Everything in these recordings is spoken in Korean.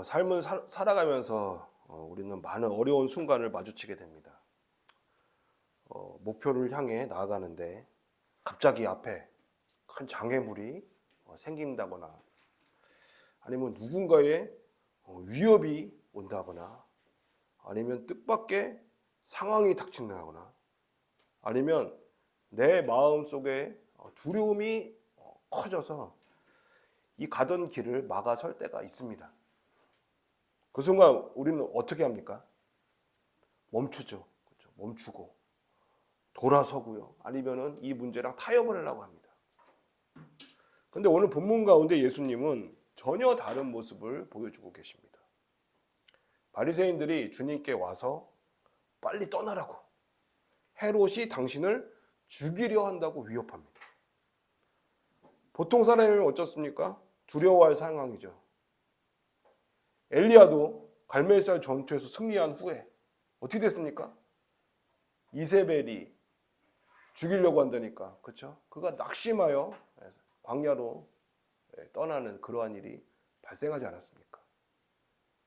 삶을 살아가면서 우리는 많은 어려운 순간을 마주치게 됩니다. 목표를 향해 나아가는데 갑자기 앞에 큰 장애물이 생긴다거나 아니면 누군가의 위협이 온다거나 아니면 뜻밖의 상황이 닥친다거나 아니면 내 마음속에 두려움이 커져서 이 가던 길을 막아설 때가 있습니다. 그 순간 우리는 어떻게 합니까? 멈추죠. 그렇죠? 멈추고 돌아서고요. 아니면은 이 문제랑 타협을 하려고 합니다. 근데 오늘 본문 가운데 예수님은 전혀 다른 모습을 보여주고 계십니다. 바리새인들이 주님께 와서 빨리 떠나라고, 헤롯이 당신을 죽이려 한다고 위협합니다. 보통 사람이면 어쩌습니까? 두려워할 상황이죠. 엘리야도 갈멜살 전투에서 승리한 후에 어떻게 됐습니까? 이세벨이 죽이려고 한다니까, 그렇죠? 그가 낙심하여 광야로 떠나는 그러한 일이 발생하지 않았습니까?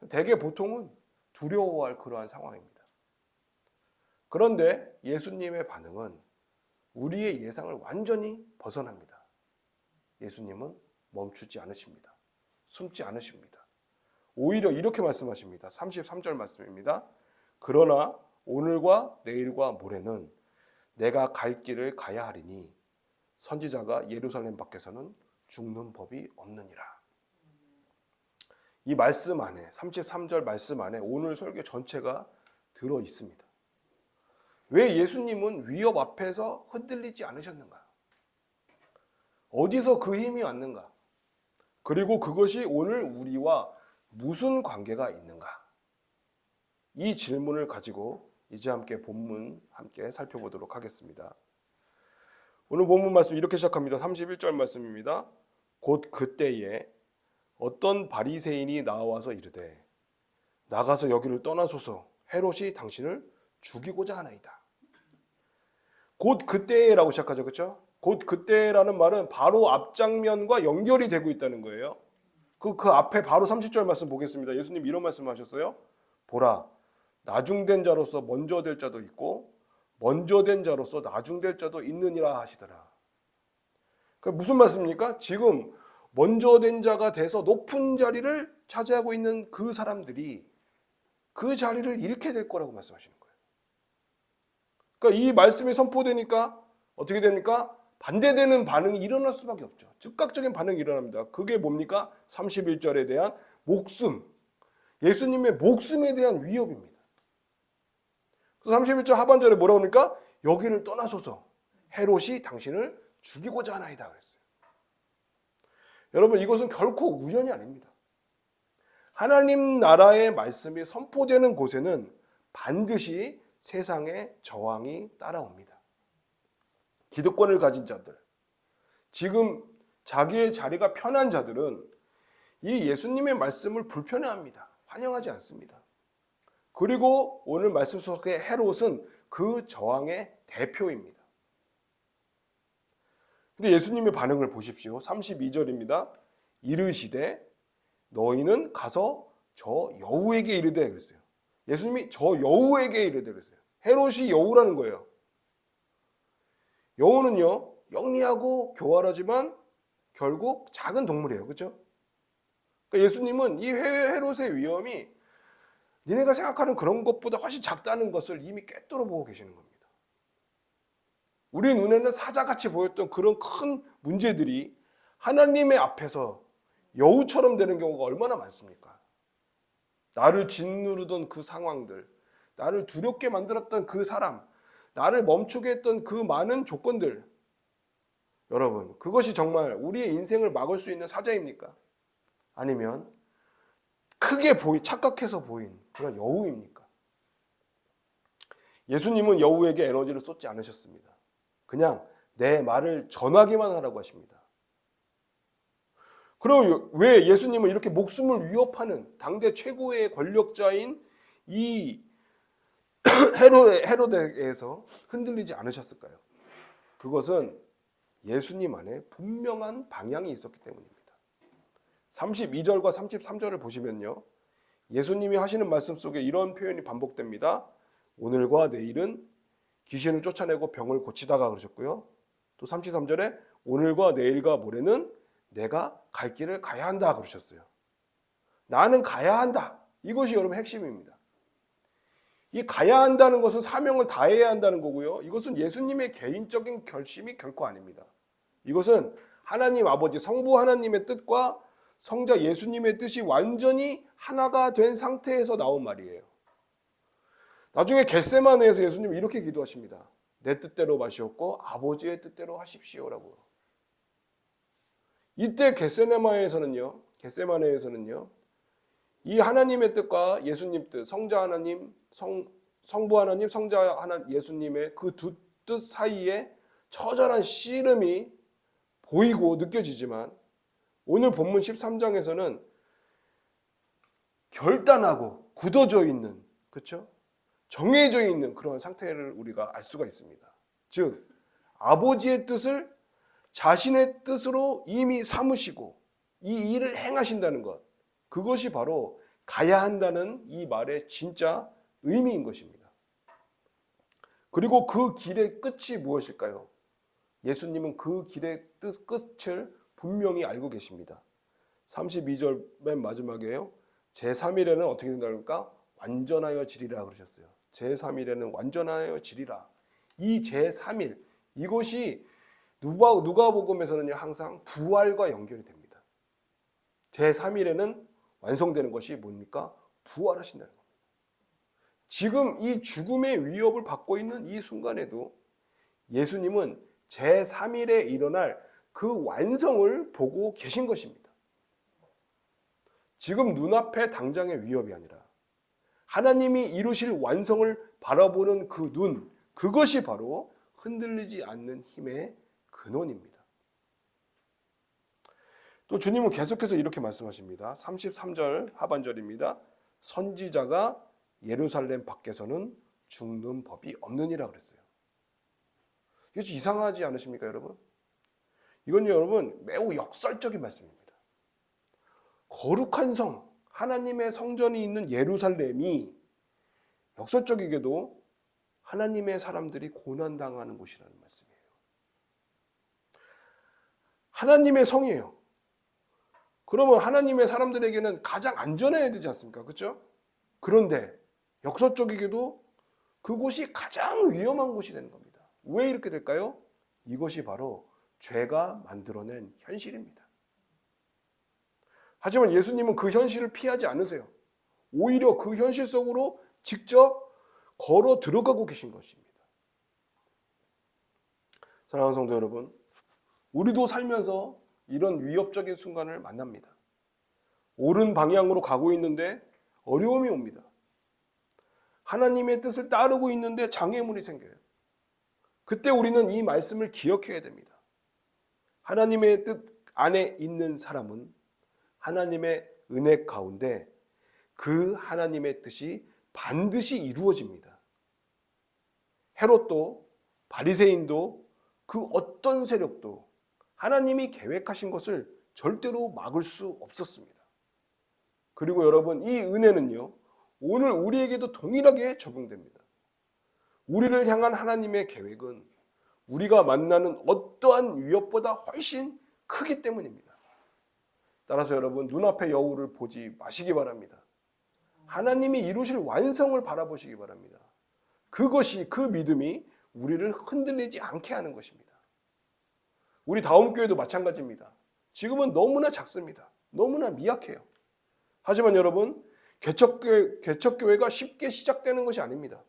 대개 보통은 두려워할 그러한 상황입니다. 그런데 예수님의 반응은 우리의 예상을 완전히 벗어납니다. 예수님은 멈추지 않으십니다. 숨지 않으십니다. 오히려 이렇게 말씀하십니다. 33절 말씀입니다. 그러나 오늘과 내일과 모레는 내가 갈 길을 가야 하리니 선지자가 예루살렘 밖에서는 죽는 법이 없느니라. 이 말씀 안에 33절 말씀 안에 오늘 설교 전체가 들어 있습니다. 왜 예수님은 위협 앞에서 흔들리지 않으셨는가? 어디서 그 힘이 왔는가? 그리고 그것이 오늘 우리와 무슨 관계가 있는가? 이 질문을 가지고 이제 함께 본문 함께 살펴보도록 하겠습니다. 오늘 본문 말씀 이렇게 시작합니다. 31절 말씀입니다. 곧 그때에 어떤 바리새인이 나와서 이르되 나가서 여기를 떠나소서 헤롯이 당신을 죽이고자 하나이다. 곧 그때라고 시작하죠. 그렇죠? 곧 그때라는 말은 바로 앞장면과 연결이 되고 있다는 거예요. 그 앞에 바로 30절 말씀 보겠습니다. 예수님 이런 말씀하셨어요. 보라, 나중된 자로서 먼저 될 자도 있고 먼저 된 자로서 나중될 자도 있느니라 하시더라. 그게 무슨 말씀입니까? 지금 먼저 된 자가 돼서 높은 자리를 차지하고 있는 그 사람들이 그 자리를 잃게 될 거라고 말씀하시는 거예요. 그러니까 이 말씀이 선포되니까 어떻게 됩니까? 반대되는 반응이 일어날 수밖에 없죠. 즉각적인 반응이 일어납니다. 그게 뭡니까? 31절에 대한 목숨, 예수님의 목숨에 대한 위협입니다. 그래서 31절 하반절에 뭐라고 합니까? 여기를 떠나소서 헤롯이 당신을 죽이고자 하나이다 그랬어요. 여러분 이것은 결코 우연이 아닙니다. 하나님 나라의 말씀이 선포되는 곳에는 반드시 세상의 저항이 따라옵니다. 기득권을 가진 자들, 지금 자기의 자리가 편한 자들은 이 예수님의 말씀을 불편해합니다. 환영하지 않습니다. 그리고 오늘 말씀 속의 헤롯은 그 저항의 대표입니다. 근데 예수님의 반응을 보십시오. 32절입니다. 이르시되 너희는 가서 저 여우에게 이르되 그랬어요. 예수님이 저 여우에게 이르되 그랬어요. 헤롯이 여우라는 거예요. 여우는요, 영리하고 교활하지만 결국 작은 동물이에요. 그렇죠? 그러니까 예수님은 이 헤롯의 위험이 니네가 생각하는 그런 것보다 훨씬 작다는 것을 이미 꿰뚫어 보고 계시는 겁니다. 우리 눈에는 사자같이 보였던 그런 큰 문제들이 하나님의 앞에서 여우처럼 되는 경우가 얼마나 많습니까? 나를 짓누르던 그 상황들, 나를 두렵게 만들었던 그 사람, 나를 멈추게 했던 그 많은 조건들, 여러분 그것이 정말 우리의 인생을 막을 수 있는 사자입니까? 아니면 크게 착각해서 보인 그런 여우입니까? 예수님은 여우에게 에너지를 쏟지 않으셨습니다. 그냥 내 말을 전하기만 하라고 하십니다. 그럼 왜 예수님은 이렇게 목숨을 위협하는 당대 최고의 권력자인 이 헤롯에게서 흔들리지 않으셨을까요? 그것은 예수님 안에 분명한 방향이 있었기 때문입니다. 32절과 33절을 보시면요. 예수님이 하시는 말씀 속에 이런 표현이 반복됩니다. 오늘과 내일은 귀신을 쫓아내고 병을 고치다가 그러셨고요. 또 33절에 오늘과 내일과 모레는 내가 갈 길을 가야 한다 그러셨어요. 나는 가야 한다. 이것이 여러분 핵심입니다. 이 가야 한다는 것은 사명을 다해야 한다는 거고요. 이것은 예수님의 개인적인 결심이 결코 아닙니다. 이것은 하나님 아버지 성부 하나님의 뜻과 성자 예수님의 뜻이 완전히 하나가 된 상태에서 나온 말이에요. 나중에 겟세마네에서 예수님이 이렇게 기도하십니다. 내 뜻대로 마시옵고 아버지의 뜻대로 하십시오라고. 이때 겟세마네에서는요. 이 하나님의 뜻과 예수님 뜻, 성자 하나님, 성부 하나님, 성자 하나님, 예수님의 그 두 뜻 사이에 처절한 씨름이 보이고 느껴지지만 오늘 본문 13장에서는 결단하고 굳어져 있는, 그렇죠? 정해져 있는 그런 상태를 우리가 알 수가 있습니다. 즉 아버지의 뜻을 자신의 뜻으로 이미 삼으시고 이 일을 행하신다는 것, 그것이 바로 가야 한다는 이 말의 진짜 의미인 것입니다. 그리고 그 길의 끝이 무엇일까요? 예수님은 그 길의 끝을 분명히 알고 계십니다. 32절 맨 마지막에요. 제3일에는 어떻게 된다니까? 완전하여 지리라 그러셨어요. 제3일에는 완전하여 지리라. 이 제3일, 이것이 누가복음에서는요 항상 부활과 연결이 됩니다. 제3일에는 완성되는 것이 뭡니까? 부활하신다는 겁니다. 지금 이 죽음의 위협을 받고 있는 이 순간에도 예수님은 제3일에 일어날 그 완성을 보고 계신 것입니다. 지금 눈앞에 당장의 위협이 아니라 하나님이 이루실 완성을 바라보는 그 눈, 그것이 바로 흔들리지 않는 힘의 근원입니다. 또 주님은 계속해서 이렇게 말씀하십니다. 33절 하반절입니다. 선지자가 예루살렘 밖에서는 죽는 법이 없느니라 그랬어요. 이게 좀 이상하지 않으십니까, 여러분? 이건 여러분 매우 역설적인 말씀입니다. 거룩한 성, 하나님의 성전이 있는 예루살렘이 역설적이게도 하나님의 사람들이 고난당하는 곳이라는 말씀이에요. 하나님의 성이에요. 그러면 하나님의 사람들에게는 가장 안전해야 되지 않습니까? 그렇죠? 그런데 역설적이게도 그곳이 가장 위험한 곳이 되는 겁니다. 왜 이렇게 될까요? 이것이 바로 죄가 만들어낸 현실입니다. 하지만 예수님은 그 현실을 피하지 않으세요. 오히려 그 현실 속으로 직접 걸어 들어가고 계신 것입니다. 사랑하는 성도 여러분, 우리도 살면서 이런 위협적인 순간을 만납니다. 옳은 방향으로 가고 있는데 어려움이 옵니다. 하나님의 뜻을 따르고 있는데 장애물이 생겨요. 그때 우리는 이 말씀을 기억해야 됩니다. 하나님의 뜻 안에 있는 사람은 하나님의 은혜 가운데 그 하나님의 뜻이 반드시 이루어집니다. 헤롯도 바리새인도 그 어떤 세력도 하나님이 계획하신 것을 절대로 막을 수 없었습니다. 그리고 여러분, 이 은혜는요, 오늘 우리에게도 동일하게 적용됩니다. 우리를 향한 하나님의 계획은 우리가 만나는 어떠한 위협보다 훨씬 크기 때문입니다. 따라서 여러분, 눈앞의 여우를 보지 마시기 바랍니다. 하나님이 이루실 완성을 바라보시기 바랍니다. 그것이, 그 믿음이 우리를 흔들리지 않게 하는 것입니다. 우리 다음교회도 마찬가지입니다. 지금은 너무나 작습니다. 너무나 미약해요. 하지만 여러분, 개척교회가 쉽게 시작되는 것이 아닙니다.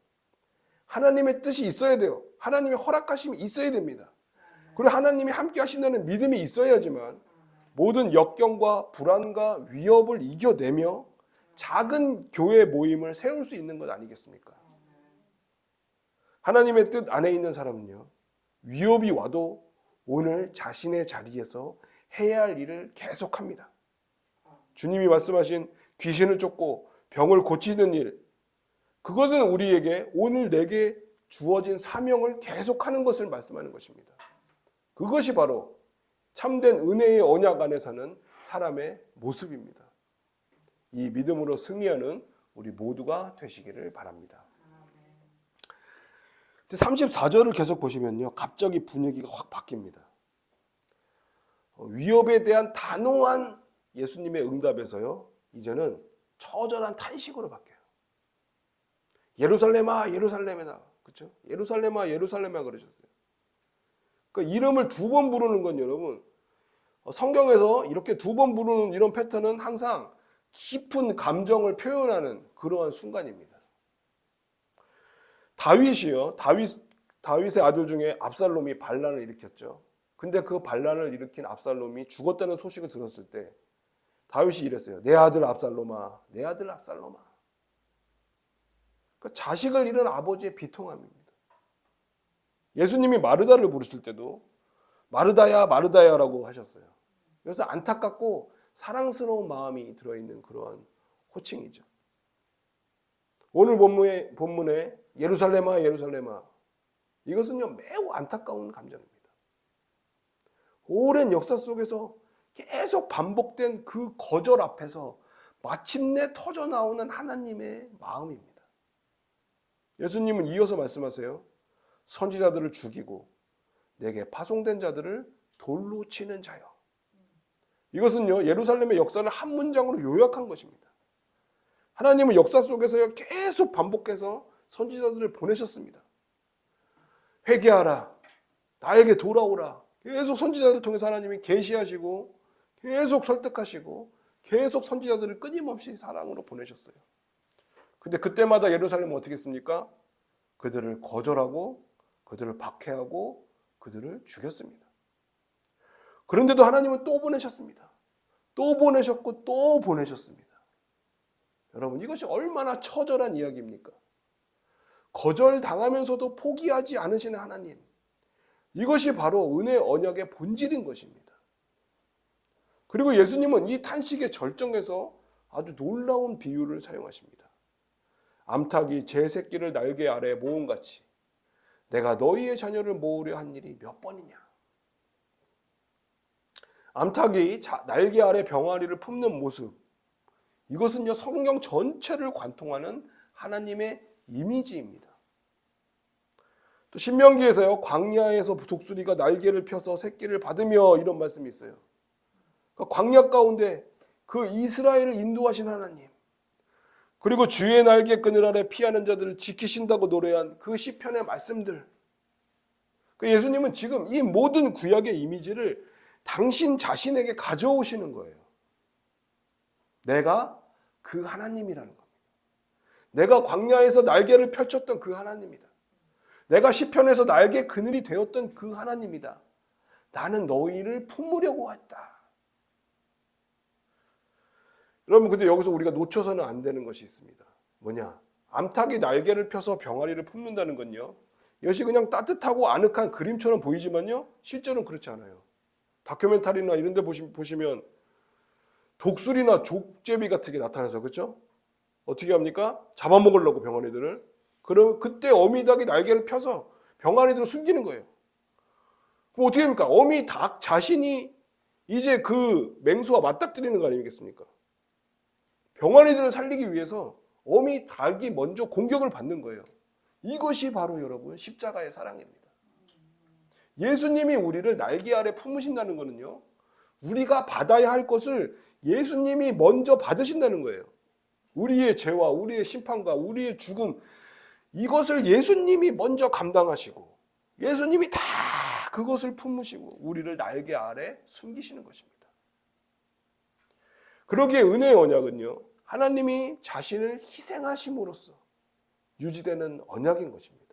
하나님의 뜻이 있어야 돼요. 하나님의 허락하심이 있어야 됩니다. 그리고 하나님이 함께 하신다는 믿음이 있어야지만 모든 역경과 불안과 위협을 이겨내며 작은 교회 모임을 세울 수 있는 것 아니겠습니까? 하나님의 뜻 안에 있는 사람은요, 위협이 와도 오늘 자신의 자리에서 해야 할 일을 계속합니다. 주님이 말씀하신 귀신을 쫓고 병을 고치는 일, 그것은 우리에게 오늘 내게 주어진 사명을 계속하는 것을 말씀하는 것입니다. 그것이 바로 참된 은혜의 언약 안에 사는 사람의 모습입니다. 이 믿음으로 승리하는 우리 모두가 되시기를 바랍니다. 34절을 계속 보시면요, 갑자기 분위기가 확 바뀝니다. 위협에 대한 단호한 예수님의 응답에서요, 이제는 처절한 탄식으로 바뀌어요. 예루살렘아, 예루살렘이다. 그렇죠? 예루살렘아, 예루살렘아 그러셨어요. 그러니까 이름을 두 번 부르는 건 여러분, 성경에서 이렇게 두 번 부르는 이런 패턴은 항상 깊은 감정을 표현하는 그러한 순간입니다. 다윗이요, 다윗의 아들 중에 압살롬이 반란을 일으켰죠. 근데 그 반란을 일으킨 압살롬이 죽었다는 소식을 들었을 때 다윗이 이랬어요. 내 아들 압살롬아, 내 아들 압살롬아. 그러니까 자식을 잃은 아버지의 비통함입니다. 예수님이 마르다를 부르실 때도 마르다야, 마르다야라고 하셨어요. 그래서 안타깝고 사랑스러운 마음이 들어있는 그러한 호칭이죠. 오늘 본문에 예루살렘아, 예루살렘아, 이것은요 매우 안타까운 감정입니다. 오랜 역사 속에서 계속 반복된 그 거절 앞에서 마침내 터져나오는 하나님의 마음입니다. 예수님은 이어서 말씀하세요. 선지자들을 죽이고 내게 파송된 자들을 돌로 치는 자요. 이것은요 예루살렘의 역사를 한 문장으로 요약한 것입니다. 하나님은 역사 속에서 계속 반복해서 선지자들을 보내셨습니다. 회개하라, 나에게 돌아오라. 계속 선지자들을 통해서 하나님이 계시하시고 계속 설득하시고 계속 선지자들을 끊임없이 사랑으로 보내셨어요. 근데 그때마다 예루살렘은 어떻게 했습니까? 그들을 거절하고 그들을 박해하고 그들을 죽였습니다. 그런데도 하나님은 또 보내셨습니다. 또 보내셨고 또 보내셨습니다. 여러분, 이것이 얼마나 처절한 이야기입니까? 거절당하면서도 포기하지 않으시는 하나님, 이것이 바로 은혜 언약의 본질인 것입니다. 그리고 예수님은 이 탄식의 절정에서 아주 놀라운 비유를 사용하십니다. 암탉이 제 새끼를 날개 아래 모음같이 내가 너희의 자녀를 모으려 한 일이 몇 번이냐. 암탉이 날개 아래 병아리를 품는 모습, 이것은요 성경 전체를 관통하는 하나님의 이미지입니다. 또 신명기에서요 광야에서 독수리가 날개를 펴서 새끼를 받으며 이런 말씀이 있어요. 그러니까 광야 가운데 그 이스라엘을 인도하신 하나님, 그리고 주의 날개 그늘 아래 피하는 자들을 지키신다고 노래한 그 시편의 말씀들, 그러니까 예수님은 지금 이 모든 구약의 이미지를 당신 자신에게 가져오시는 거예요. 내가 그 하나님이라는 겁니다. 내가 광야에서 날개를 펼쳤던 그 하나님이다. 내가 시편에서 날개 그늘이 되었던 그 하나님이다. 나는 너희를 품으려고 했다. 여러분, 근데 여기서 우리가 놓쳐서는 안 되는 것이 있습니다. 뭐냐? 암탉이 날개를 펴서 병아리를 품는다는 건요, 이것이 그냥 따뜻하고 아늑한 그림처럼 보이지만요 실제로는 그렇지 않아요. 다큐멘터리나 이런 데 보시면 독수리나 족제비 같은 게 나타나서, 그렇죠? 어떻게 합니까? 잡아먹으려고 병아리들을. 그럼 그때 어미닭이 날개를 펴서 병아리들을 숨기는 거예요. 그럼 어떻게 합니까? 어미닭 자신이 이제 그 맹수와 맞닥뜨리는 거 아니겠습니까? 병아리들을 살리기 위해서 어미닭이 먼저 공격을 받는 거예요. 이것이 바로 여러분 십자가의 사랑입니다. 예수님이 우리를 날개 아래 품으신다는 것은요, 우리가 받아야 할 것을 예수님이 먼저 받으신다는 거예요. 우리의 죄와 우리의 심판과 우리의 죽음, 이것을 예수님이 먼저 감당하시고 예수님이 다 그것을 품으시고 우리를 날개 아래 숨기시는 것입니다. 그러기에 은혜의 언약은요, 하나님이 자신을 희생하심으로써 유지되는 언약인 것입니다.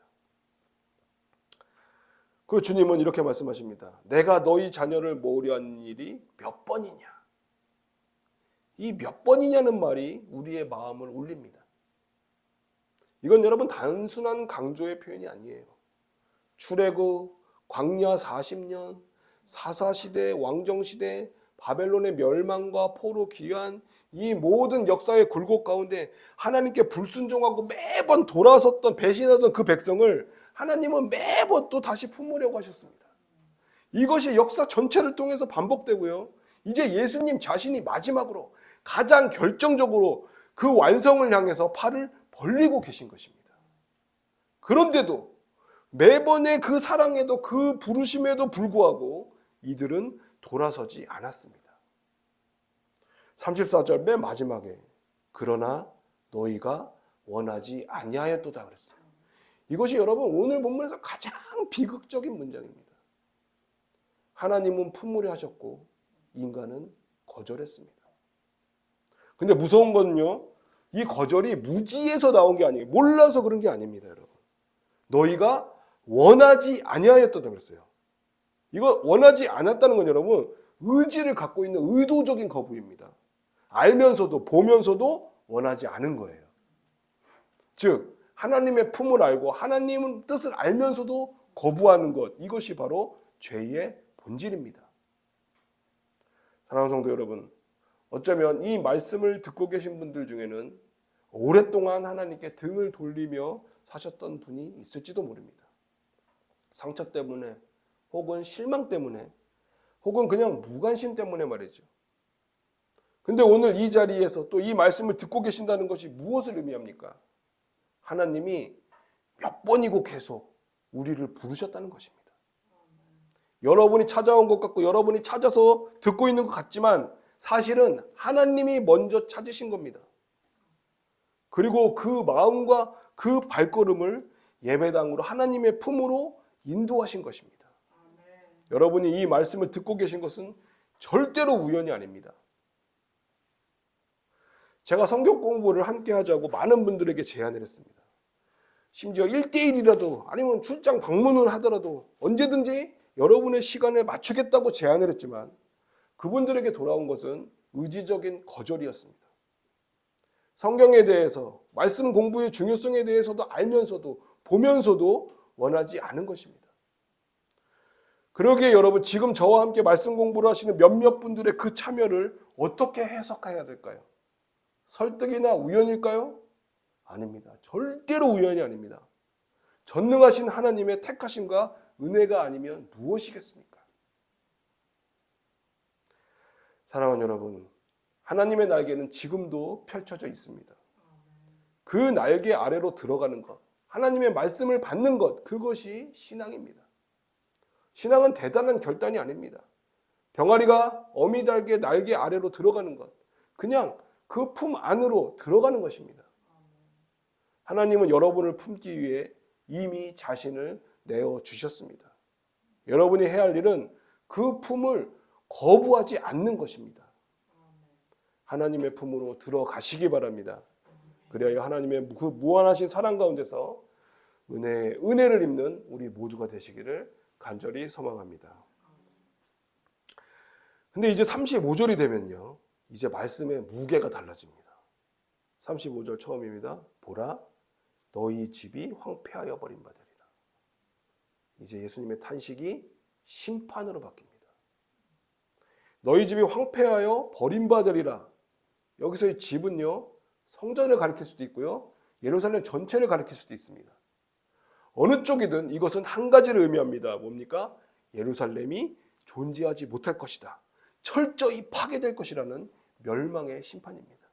그 주님은 이렇게 말씀하십니다. 내가 너희 자녀를 모으려 한 일이 몇 번이냐. 이 몇 번이냐는 말이 우리의 마음을 울립니다. 이건 여러분 단순한 강조의 표현이 아니에요. 출애굽, 광야 40년, 사사시대, 왕정시대, 바벨론의 멸망과 포로 귀환, 이 모든 역사의 굴곡 가운데 하나님께 불순종하고 매번 돌아섰던, 배신하던 그 백성을 하나님은 매번 또 다시 품으려고 하셨습니다. 이것이 역사 전체를 통해서 반복되고요, 이제 예수님 자신이 마지막으로 가장 결정적으로 그 완성을 향해서 팔을 벌리고 계신 것입니다. 그런데도 매번의 그 사랑에도 그 부르심에도 불구하고 이들은 돌아서지 않았습니다. 34절 맨 마지막에 그러나 너희가 원하지 아니하였도다 그랬어요. 이것이 여러분 오늘 본문에서 가장 비극적인 문장입니다. 하나님은 품으려 하셨고 인간은 거절했습니다. 근데 무서운 건요, 이 거절이 무지에서 나온 게 아니에요. 몰라서 그런 게 아닙니다, 여러분. 너희가 원하지 아니하였다고 그랬어요. 이거 원하지 않았다는 건 여러분 의지를 갖고 있는 의도적인 거부입니다. 알면서도 보면서도 원하지 않은 거예요. 즉 하나님의 품을 알고 하나님의 뜻을 알면서도 거부하는 것, 이것이 바로 죄의 본질입니다. 사랑하는 성도 여러분, 어쩌면 이 말씀을 듣고 계신 분들 중에는 오랫동안 하나님께 등을 돌리며 사셨던 분이 있을지도 모릅니다. 상처 때문에 혹은 실망 때문에 혹은 그냥 무관심 때문에 말이죠. 근데 오늘 이 자리에서 또 이 말씀을 듣고 계신다는 것이 무엇을 의미합니까? 하나님이 몇 번이고 계속 우리를 부르셨다는 것입니다. 여러분이 찾아온 것 같고 여러분이 찾아서 듣고 있는 것 같지만 사실은 하나님이 먼저 찾으신 겁니다. 그리고 그 마음과 그 발걸음을 예배당으로 하나님의 품으로 인도하신 것입니다. 여러분이 이 말씀을 듣고 계신 것은 절대로 우연이 아닙니다. 제가 성경 공부를 함께 하자고 많은 분들에게 제안을 했습니다. 심지어 1대1이라도 아니면 출장 방문을 하더라도 언제든지 여러분의 시간에 맞추겠다고 제안을 했지만 그분들에게 돌아온 것은 의지적인 거절이었습니다. 성경에 대해서 말씀 공부의 중요성에 대해서도 알면서도 보면서도 원하지 않은 것입니다. 그러기에 여러분 지금 저와 함께 말씀 공부를 하시는 몇몇 분들의 그 참여를 어떻게 해석해야 될까요? 설득이나 우연일까요? 아닙니다. 절대로 우연이 아닙니다. 전능하신 하나님의 택하심과 은혜가 아니면 무엇이겠습니까? 사랑하는 여러분, 하나님의 날개는 지금도 펼쳐져 있습니다. 그 날개 아래로 들어가는 것, 하나님의 말씀을 받는 것, 그것이 신앙입니다. 신앙은 대단한 결단이 아닙니다. 병아리가 어미닭의 날개 아래로 들어가는 것, 그냥 그 품 안으로 들어가는 것입니다. 하나님은 여러분을 품기 위해 이미 자신을 내어주셨습니다. 여러분이 해야 할 일은 그 품을 거부하지 않는 것입니다. 하나님의 품으로 들어가시기 바랍니다. 그래야 하나님의 그 무한하신 사랑 가운데서 은혜를 입는 우리 모두가 되시기를 간절히 소망합니다. 근데 이제 35절이 되면요, 이제 말씀의 무게가 달라집니다. 35절 처음입니다. 보라, 너희 집이 황폐하여 버린 바 되리라. 이제 예수님의 탄식이 심판으로 바뀝니다. 너희 집이 황폐하여 버린 바 되리라. 여기서의 집은요, 성전을 가리킬 수도 있고요, 예루살렘 전체를 가리킬 수도 있습니다. 어느 쪽이든 이것은 한 가지를 의미합니다. 뭡니까? 예루살렘이 존재하지 못할 것이다. 철저히 파괴될 것이라는 멸망의 심판입니다.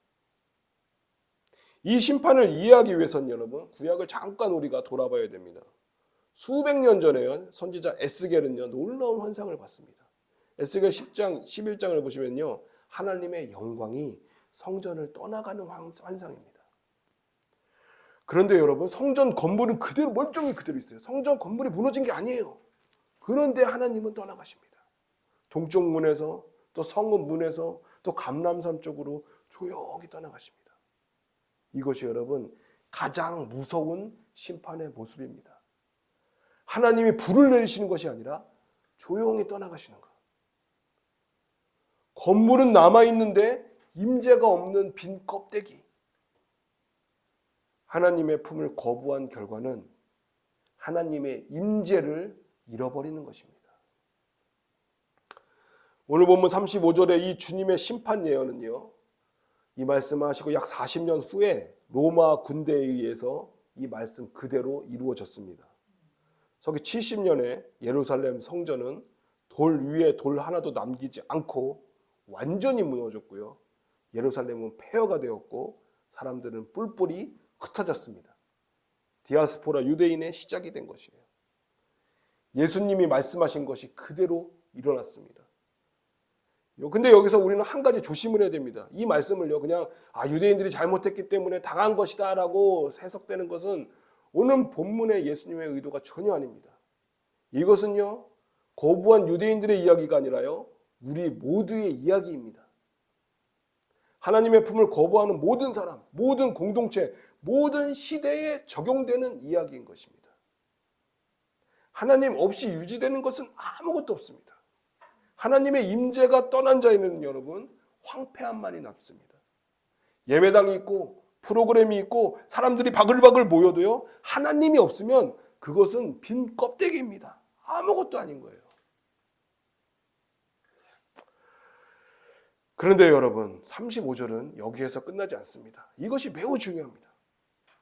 이 심판을 이해하기 위해서는 여러분 구약을 잠깐 우리가 돌아봐야 됩니다. 수백 년 전에 선지자 에스겔은요 놀라운 환상을 봤습니다. 에스겔 10장 11장을 보시면요 하나님의 영광이 성전을 떠나가는 환상입니다. 그런데 여러분 성전 건물은 그대로 멀쩡히 그대로 있어요. 성전 건물이 무너진 게 아니에요. 그런데 하나님은 떠나가십니다. 동쪽 문에서 또 성읍 문에서 또 감람산 쪽으로 조용히 떠나가십니다. 이것이 여러분 가장 무서운 심판의 모습입니다. 하나님이 불을 내리시는 것이 아니라 조용히 떠나가시는 것. 건물은 남아있는데 임재가 없는 빈 껍데기. 하나님의 품을 거부한 결과는 하나님의 임재를 잃어버리는 것입니다. 오늘 본문 35절의 이 주님의 심판 예언은요, 이 말씀하시고 약 40년 후에 로마 군대에 의해서 이 말씀 그대로 이루어졌습니다. 서기 70년에 예루살렘 성전은 돌 위에 돌 하나도 남기지 않고 완전히 무너졌고요. 예루살렘은 폐허가 되었고 사람들은 뿔뿔이 흩어졌습니다. 디아스포라 유대인의 시작이 된 것이에요. 예수님이 말씀하신 것이 그대로 일어났습니다. 근데 여기서 우리는 한 가지 조심을 해야 됩니다. 이 말씀을요, 그냥 유대인들이 잘못했기 때문에 당한 것이다 라고 해석되는 것은 오늘 본문의 예수님의 의도가 전혀 아닙니다. 이것은요, 거부한 유대인들의 이야기가 아니라요, 우리 모두의 이야기입니다. 하나님의 품을 거부하는 모든 사람, 모든 공동체, 모든 시대에 적용되는 이야기인 것입니다. 하나님 없이 유지되는 것은 아무것도 없습니다. 하나님의 임재가 떠난 자에는 여러분 황폐함만이 남습니다. 예배당이 있고 프로그램이 있고 사람들이 바글바글 모여도요, 하나님이 없으면 그것은 빈 껍데기입니다. 아무것도 아닌 거예요. 그런데 여러분 35절은 여기에서 끝나지 않습니다. 이것이 매우 중요합니다.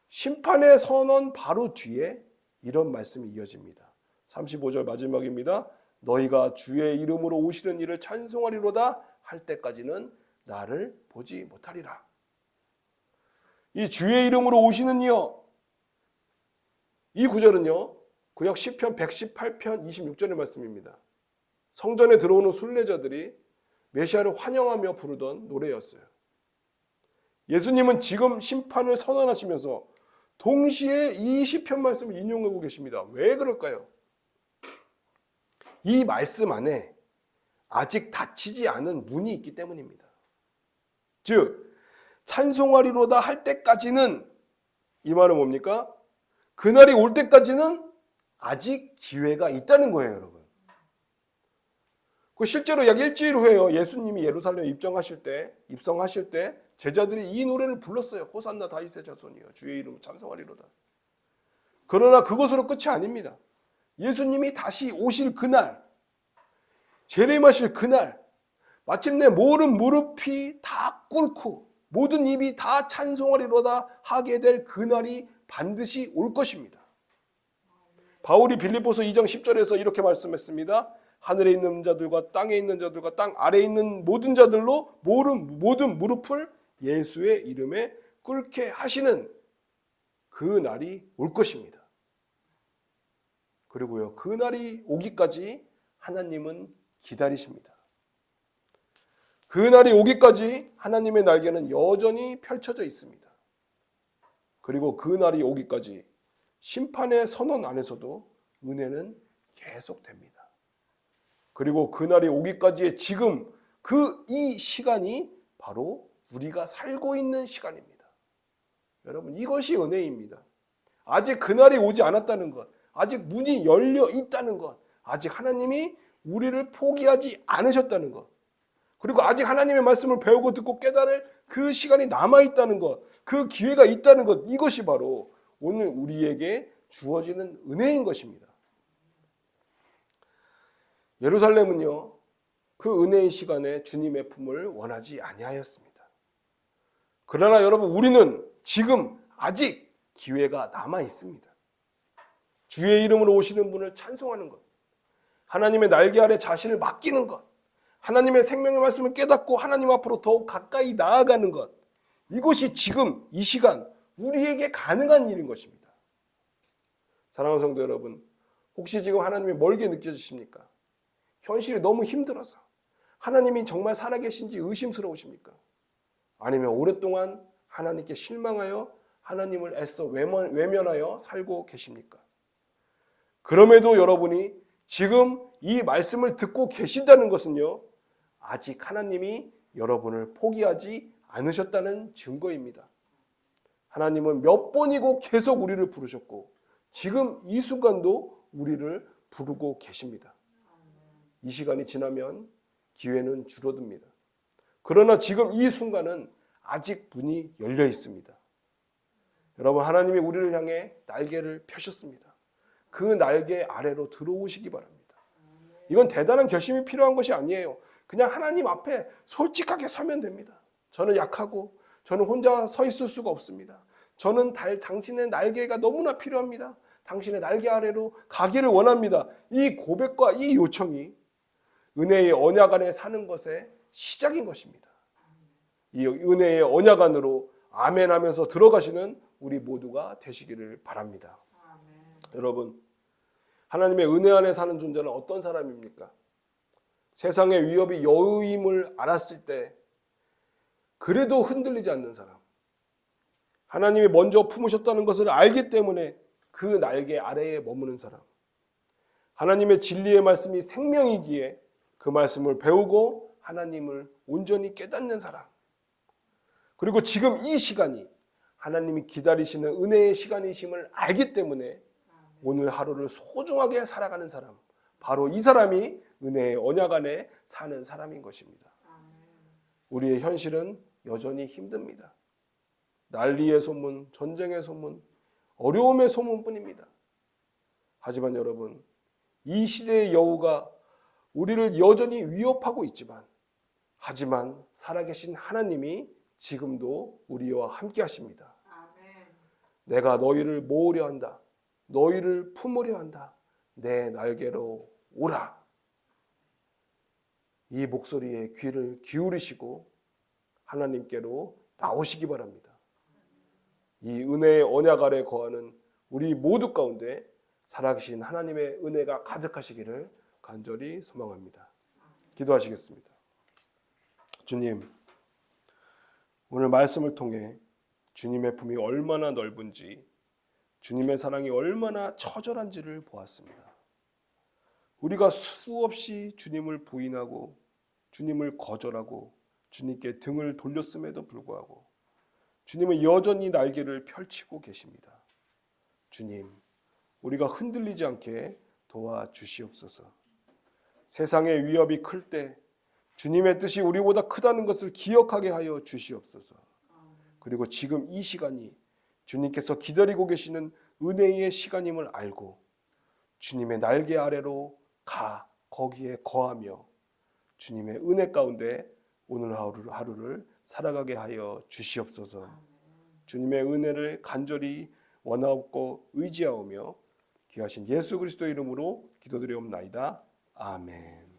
심판의 선언 바로 뒤에 이런 말씀이 이어집니다. 35절 마지막입니다. 너희가 주의 이름으로 오시는 이를 찬송하리로다 할 때까지는 나를 보지 못하리라. 이 주의 이름으로 오시는 이여, 이 구절은요, 구약 시편 118편 26절의 말씀입니다. 성전에 들어오는 순례자들이 메시아를 환영하며 부르던 노래였어요. 예수님은 지금 심판을 선언하시면서 동시에 이 시편 말씀을 인용하고 계십니다. 왜 그럴까요? 이 말씀 안에 아직 닫히지 않은 문이 있기 때문입니다. 즉 찬송하리로다 할 때까지는, 이 말은 뭡니까? 그날이 올 때까지는 아직 기회가 있다는 거예요, 여러분. 실제로 약 일주일 후에요, 예수님이 예루살렘에 입성하실 때 제자들이 이 노래를 불렀어요. 호산나 다윗의 자손이여 주의 이름 찬송하리로다. 그러나 그것으로 끝이 아닙니다. 예수님이 다시 오실 그날, 재림하실 그날, 마침내 모든 무릎이 다 꿇고 모든 입이 다 찬송하리로다 하게 될 그날이 반드시 올 것입니다. 바울이 빌립보서 2장 10절에서 이렇게 말씀했습니다. 하늘에 있는 자들과 땅에 있는 자들과 땅 아래에 있는 모든 자들로 모든 무릎을 예수의 이름에 꿇게 하시는 그 날이 올 것입니다. 그리고요, 그 날이 오기까지 하나님은 기다리십니다. 그 날이 오기까지 하나님의 날개는 여전히 펼쳐져 있습니다. 그리고 그 날이 오기까지 심판의 선언 안에서도 은혜는 계속됩니다. 그리고 그 날이 오기까지의 지금 이 시간이 바로 우리가 살고 있는 시간입니다. 여러분, 이것이 은혜입니다. 아직 그날이 오지 않았다는 것, 아직 문이 열려 있다는 것, 아직 하나님이 우리를 포기하지 않으셨다는 것, 그리고 아직 하나님의 말씀을 배우고 듣고 깨달을 그 시간이 남아있다는 것, 그 기회가 있다는 것, 이것이 바로 오늘 우리에게 주어지는 은혜인 것입니다. 예루살렘은요, 그 은혜의 시간에 주님의 품을 원하지 아니하였습니다. 그러나 여러분, 우리는 지금 아직 기회가 남아 있습니다. 주의 이름으로 오시는 분을 찬송하는 것, 하나님의 날개 아래 자신을 맡기는 것, 하나님의 생명의 말씀을 깨닫고 하나님 앞으로 더욱 가까이 나아가는 것, 이것이 지금 이 시간 우리에게 가능한 일인 것입니다. 사랑하는 성도 여러분, 혹시 지금 하나님이 멀게 느껴지십니까? 현실이 너무 힘들어서 하나님이 정말 살아계신지 의심스러우십니까? 아니면 오랫동안 하나님께 실망하여 하나님을 애써 외면하여 살고 계십니까? 그럼에도 여러분이 지금 이 말씀을 듣고 계신다는 것은요, 아직 하나님이 여러분을 포기하지 않으셨다는 증거입니다. 하나님은 몇 번이고 계속 우리를 부르셨고 지금 이 순간도 우리를 부르고 계십니다. 이 시간이 지나면 기회는 줄어듭니다. 그러나 지금 이 순간은 아직 문이 열려 있습니다. 여러분, 하나님이 우리를 향해 날개를 펴셨습니다. 그 날개 아래로 들어오시기 바랍니다. 이건 대단한 결심이 필요한 것이 아니에요. 그냥 하나님 앞에 솔직하게 서면 됩니다. 저는 약하고 저는 혼자 서 있을 수가 없습니다. 저는 당신의 날개가 너무나 필요합니다. 당신의 날개 아래로 가기를 원합니다. 이 고백과 이 요청이 은혜의 언약 안에 사는 것의 시작인 것입니다. 이 은혜의 언약 안으로 아멘 하면서 들어가시는 우리 모두가 되시기를 바랍니다. 여러분, 하나님의 은혜 안에 사는 존재는 어떤 사람입니까? 세상의 위협이 여유임을 알았을 때 그래도 흔들리지 않는 사람, 하나님이 먼저 품으셨다는 것을 알기 때문에 그 날개 아래에 머무는 사람, 하나님의 진리의 말씀이 생명이기에 그 말씀을 배우고 하나님을 온전히 깨닫는 사람, 그리고 지금 이 시간이 하나님이 기다리시는 은혜의 시간이심을 알기 때문에 오늘 하루를 소중하게 살아가는 사람, 바로 이 사람이 은혜의 언약 안에 사는 사람인 것입니다. 우리의 현실은 여전히 힘듭니다. 난리의 소문, 전쟁의 소문, 어려움의 소문뿐입니다. 하지만 여러분, 이 시대의 여우가 우리를 여전히 위협하고 있지만, 하지만 살아계신 하나님이 지금도 우리와 함께 하십니다. 내가 너희를 모으려 한다. 너희를 품으려 한다. 내 날개로 오라. 이 목소리에 귀를 기울이시고 하나님께로 나오시기 바랍니다. 이 은혜의 언약 아래 거하는 우리 모두 가운데 살아계신 하나님의 은혜가 가득하시기를 간절히 소망합니다. 기도하시겠습니다. 주님, 오늘 말씀을 통해 주님의 품이 얼마나 넓은지, 주님의 사랑이 얼마나 처절한지를 보았습니다. 우리가 수없이 주님을 부인하고 주님을 거절하고 주님께 등을 돌렸음에도 불구하고 주님은 여전히 날개를 펼치고 계십니다. 주님, 우리가 흔들리지 않게 도와주시옵소서. 세상의 위협이 클 때 주님의 뜻이 우리보다 크다는 것을 기억하게 하여 주시옵소서. 그리고 지금 이 시간이 주님께서 기다리고 계시는 은혜의 시간임을 알고 주님의 날개 아래로 거기에 거하며 주님의 은혜 가운데 오늘 하루를 살아가게 하여 주시옵소서. 주님의 은혜를 간절히 원하옵고 의지하오며 귀하신 예수 그리스도의 이름으로 기도드리옵나이다. 아멘.